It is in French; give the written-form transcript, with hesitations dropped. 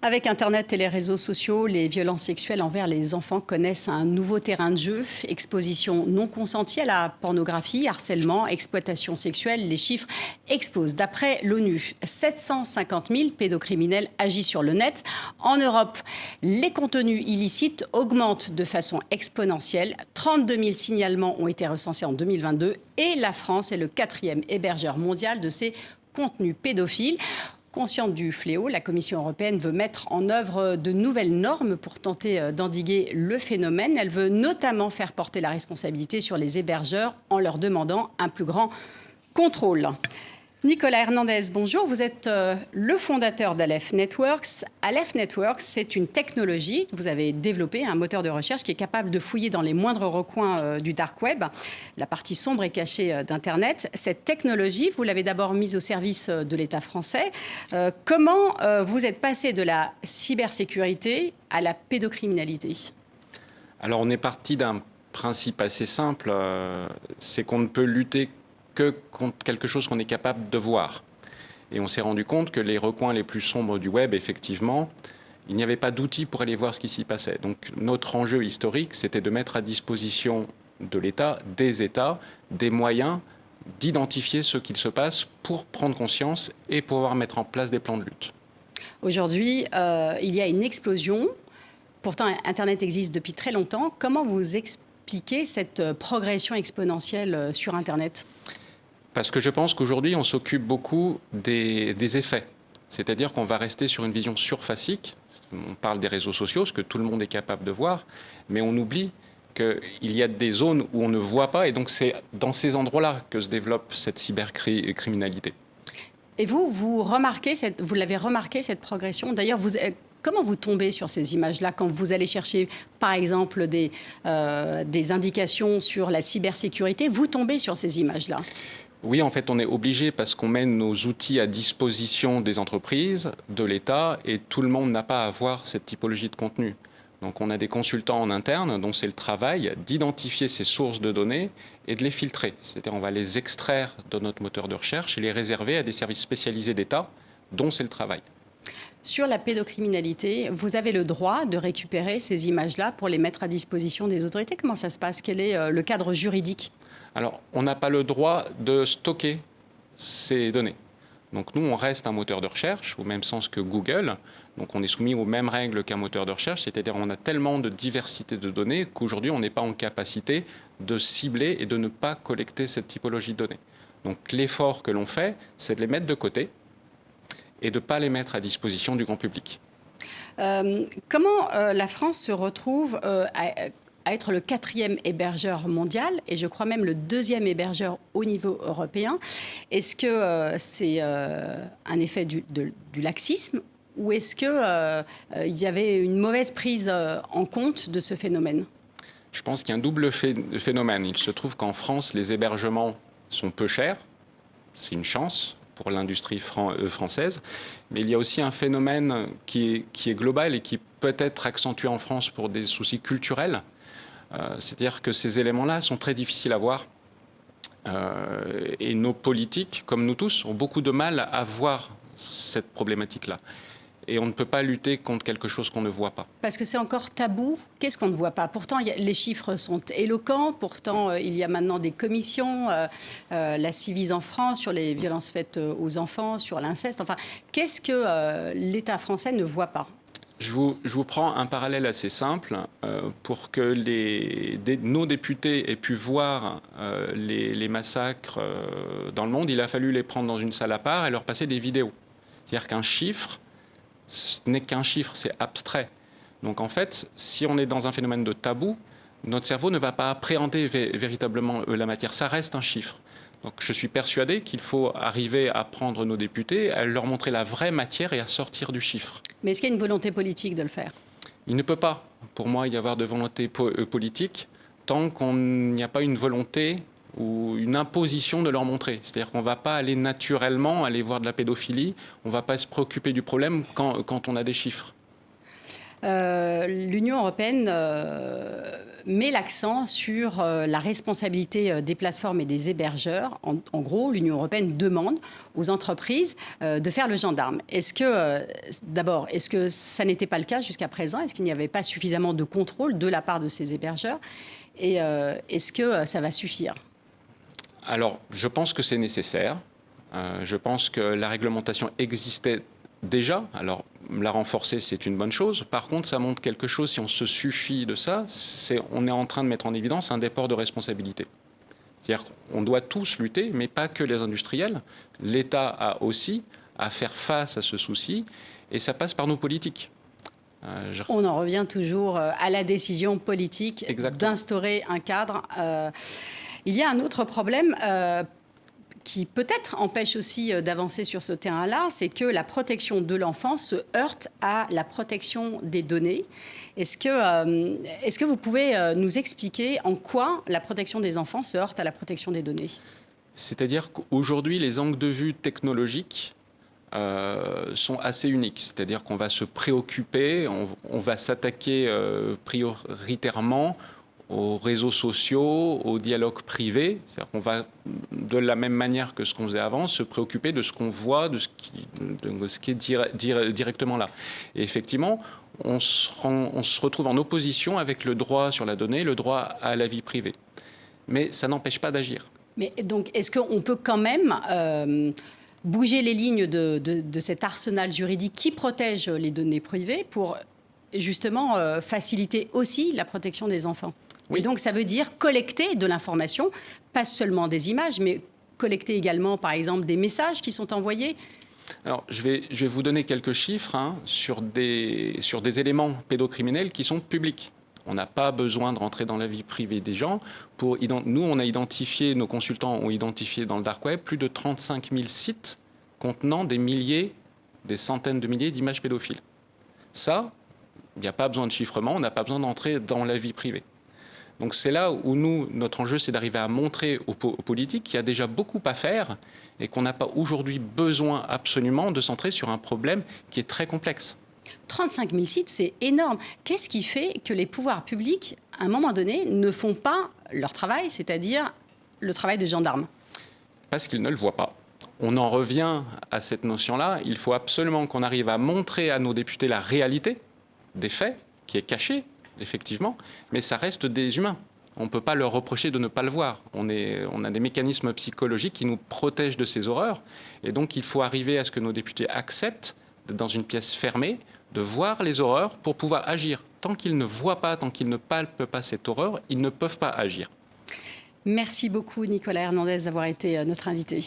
Avec Internet et les réseaux sociaux, les violences sexuelles envers les enfants connaissent un nouveau terrain de jeu. Exposition non consentie à la pornographie, harcèlement, exploitation sexuelle, les chiffres explosent. D'après l'ONU, 750 000 pédocriminels agissent sur le net. En Europe, les contenus illicites augmentent de façon exponentielle. 32 000 signalements ont été recensés en 2022 et la France est le 4e hébergeur mondial de ces contenus pédophiles. Consciente du fléau, la Commission européenne veut mettre en œuvre de nouvelles normes pour tenter d'endiguer le phénomène. Elle veut notamment faire porter la responsabilité sur les hébergeurs en leur demandant un plus grand contrôle. Nicolas Hernandez, bonjour. Vous êtes le fondateur d'Aleph Networks. Aleph Networks, c'est une technologie que vous avez développée, un moteur de recherche qui est capable de fouiller dans les moindres recoins du dark web, la partie sombre et cachée d'Internet. Cette technologie, vous l'avez d'abord mise au service de l'État français. Comment vous êtes passé de la cybersécurité à la pédocriminalité ? Alors on est parti d'un principe assez simple, c'est qu'on ne peut lutter que contre quelque chose qu'on est capable de voir. Et on s'est rendu compte que les recoins les plus sombres du web, effectivement, il n'y avait pas d'outils pour aller voir ce qui s'y passait. Donc notre enjeu historique, c'était de mettre à disposition de l'État, des moyens d'identifier ce qu'il se passe pour prendre conscience et pouvoir mettre en place des plans de lutte. Aujourd'hui, il y a une explosion. Pourtant, Internet existe depuis très longtemps. Comment vous expliquez cette progression exponentielle sur Internet ? Parce que je pense qu'aujourd'hui, on s'occupe beaucoup des effets. C'est-à-dire qu'on va rester sur une vision surfacique. On parle des réseaux sociaux, ce que tout le monde est capable de voir, mais on oublie qu'il y a des zones où on ne voit pas, et donc c'est dans ces endroits-là que se développe cette cybercriminalité. Et vous l'avez remarqué, cette progression. D'ailleurs, comment vous tombez sur ces images-là quand vous allez chercher, par exemple, des indications sur la cybersécurité? Vous tombez sur ces images-là? Oui, en fait, on est obligé parce qu'on met nos outils à disposition des entreprises, de l'État, et tout le monde n'a pas à voir cette typologie de contenu. Donc on a des consultants en interne dont c'est le travail d'identifier ces sources de données et de les filtrer. C'est-à-dire on va les extraire de notre moteur de recherche et les réserver à des services spécialisés d'État dont c'est le travail. Sur la pédocriminalité, vous avez le droit de récupérer ces images-là pour les mettre à disposition des autorités. Comment ça se passe? Quel est le cadre juridique? Alors, on n'a pas le droit de stocker ces données. Donc nous, on reste un moteur de recherche, au même sens que Google. Donc on est soumis aux mêmes règles qu'un moteur de recherche, c'est-à-dire on a tellement de diversité de données qu'aujourd'hui, on n'est pas en capacité de cibler et de ne pas collecter cette typologie de données. Donc l'effort que l'on fait, c'est de les mettre de côté et de ne pas les mettre à disposition du grand public. Comment la France se retrouve à être le 4e hébergeur mondial et je crois même le 2e hébergeur au niveau européen? Est-ce que c'est un effet du laxisme ou est-ce qu'il y avait une mauvaise prise en compte de ce phénomène? Je pense qu'il y a un double phénomène. Il se trouve qu'en France, les hébergements sont peu chers. C'est une chance pour l'industrie française. Mais il y a aussi un phénomène qui est global et qui peut être accentué en France pour des soucis culturels. C'est-à-dire que ces éléments-là sont très difficiles à voir. Et nos politiques, comme nous tous, ont beaucoup de mal à voir cette problématique-là. Et on ne peut pas lutter contre quelque chose qu'on ne voit pas. Parce que c'est encore tabou. Qu'est-ce qu'on ne voit pas? Pourtant, les chiffres sont éloquents. Pourtant, il y a maintenant des commissions, la Ciivise en France, sur les violences faites aux enfants, sur l'inceste. Enfin, qu'est-ce que l'État français ne voit pas? Je vous prends un parallèle assez simple. Pour que nos députés aient pu voir les massacres dans le monde, il a fallu les prendre dans une salle à part et leur passer des vidéos. C'est-à-dire qu'un chiffre, ce n'est qu'un chiffre, c'est abstrait. Donc en fait, si on est dans un phénomène de tabou, notre cerveau ne va pas appréhender véritablement la matière. Ça reste un chiffre. Donc je suis persuadé qu'il faut arriver à prendre nos députés, à leur montrer la vraie matière et à sortir du chiffre. Mais est-ce qu'il y a une volonté politique de le faire? Il ne peut pas, pour moi, y avoir de volonté politique tant qu'il n'y a pas une volonté ou une imposition de leur montrer. C'est-à-dire qu'on ne va pas aller naturellement aller voir de la pédophilie, on ne va pas se préoccuper du problème quand on a des chiffres. L'Union européenne met l'accent sur la responsabilité des plateformes et des hébergeurs. En gros, l'Union européenne demande aux entreprises de faire le gendarme. D'abord, est-ce que ça n'était pas le cas jusqu'à présent? Est-ce qu'il n'y avait pas suffisamment de contrôle de la part de ces hébergeurs? Et est-ce que ça va suffire? Alors, je pense que c'est nécessaire. Je pense que la réglementation existait déjà. Alors, la renforcer, c'est une bonne chose. Par contre, ça montre quelque chose, si on se suffit de ça, on est en train de mettre en évidence un déport de responsabilité. C'est-à-dire qu'on doit tous lutter, mais pas que les industriels. L'État a aussi à faire face à ce souci, et ça passe par nos politiques. On en revient toujours à la décision politique d'instaurer un cadre. Il y a un autre problème qui peut-être empêche aussi d'avancer sur ce terrain-là, c'est que la protection de l'enfant se heurte à la protection des données. Est-ce que vous pouvez nous expliquer en quoi la protection des enfants se heurte à la protection des données? C'est-à-dire qu'aujourd'hui, les angles de vue technologiques sont assez uniques. C'est-à-dire qu'on va se préoccuper, on va s'attaquer prioritairement aux réseaux sociaux, aux dialogues privés. C'est-à-dire qu'on va, de la même manière que ce qu'on faisait avant, se préoccuper de ce qu'on voit, de ce qui est directement là. Et effectivement, on se retrouve en opposition avec le droit sur la donnée, le droit à la vie privée. Mais ça n'empêche pas d'agir. Mais donc, est-ce qu'on peut quand même bouger les lignes de cet arsenal juridique qui protège les données privées pour justement faciliter aussi la protection des enfants? Oui. Et donc, ça veut dire collecter de l'information, pas seulement des images, mais collecter également, par exemple, des messages qui sont envoyés. Alors, je vais vous donner quelques chiffres sur des éléments pédocriminels qui sont publics. On n'a pas besoin de rentrer dans la vie privée des gens. Nous, on a identifié, nos consultants ont identifié dans le dark web plus de 35 000 sites contenant des centaines de milliers d'images pédophiles. Ça, il n'y a pas besoin de chiffrement, on n'a pas besoin d'entrer dans la vie privée. Donc c'est là où notre enjeu, c'est d'arriver à montrer aux politiques qu'il y a déjà beaucoup à faire et qu'on n'a pas aujourd'hui besoin absolument de centrer sur un problème qui est très complexe. 35 000 sites, c'est énorme. Qu'est-ce qui fait que les pouvoirs publics, à un moment donné, ne font pas leur travail, c'est-à-dire le travail de gendarme? Parce qu'ils ne le voient pas. On en revient à cette notion-là. Il faut absolument qu'on arrive à montrer à nos députés la réalité des faits, qui est cachée, effectivement, mais ça reste des humains. On ne peut pas leur reprocher de ne pas le voir. On a des mécanismes psychologiques qui nous protègent de ces horreurs. Et donc, il faut arriver à ce que nos députés acceptent, dans une pièce fermée, de voir les horreurs pour pouvoir agir. Tant qu'ils ne voient pas, tant qu'ils ne palpent pas cette horreur, ils ne peuvent pas agir. Merci beaucoup, Nicolas Hernandez, d'avoir été notre invité.